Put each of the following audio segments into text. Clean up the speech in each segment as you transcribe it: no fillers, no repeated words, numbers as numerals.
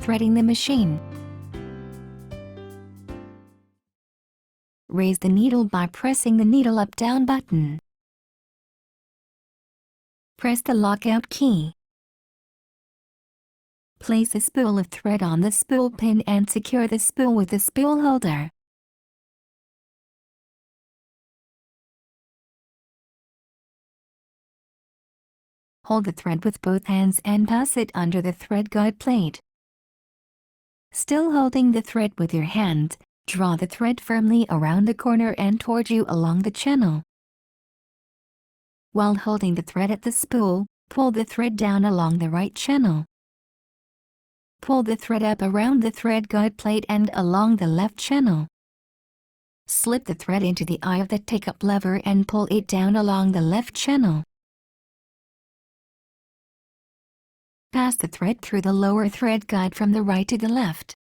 threading the machine. Raise the needle by pressing the needle up-down button. Press the lockout key. Place a spool of thread on the spool pin and secure the spool with the spool holder. Hold the thread with both hands and pass it under the thread guide plate. Still holding the thread with your hand, draw the thread firmly around the corner and toward you along the channel. While holding the thread at the spool, pull the thread down along the right channel. Pull the thread up around the thread guide plate and along the left channel. Slip the thread into the eye of the take-up lever and pull it down along the left channel. Pass the thread through the lower thread guide from the right to the left.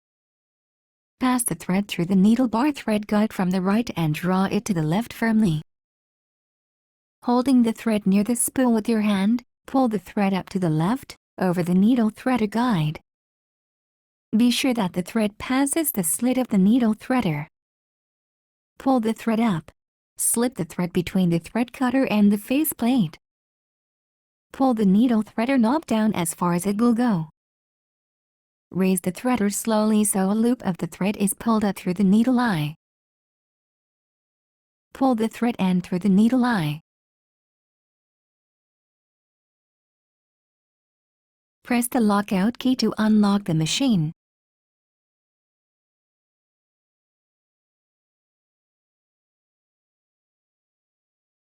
Pass the thread through the needle bar thread guide from the right and draw it to the left firmly. Holding the thread near the spool with your hand, pull the thread up to the left, over the needle threader guide. Be sure that the thread passes the slit of the needle threader. Pull the thread up. Slip the thread between the thread cutter and the faceplate. Pull the needle threader knob down as far as it will go. Raise the threader slowly so a loop of the thread is pulled out through the needle eye. Pull the thread end through the needle eye. Press the lockout key to unlock the machine.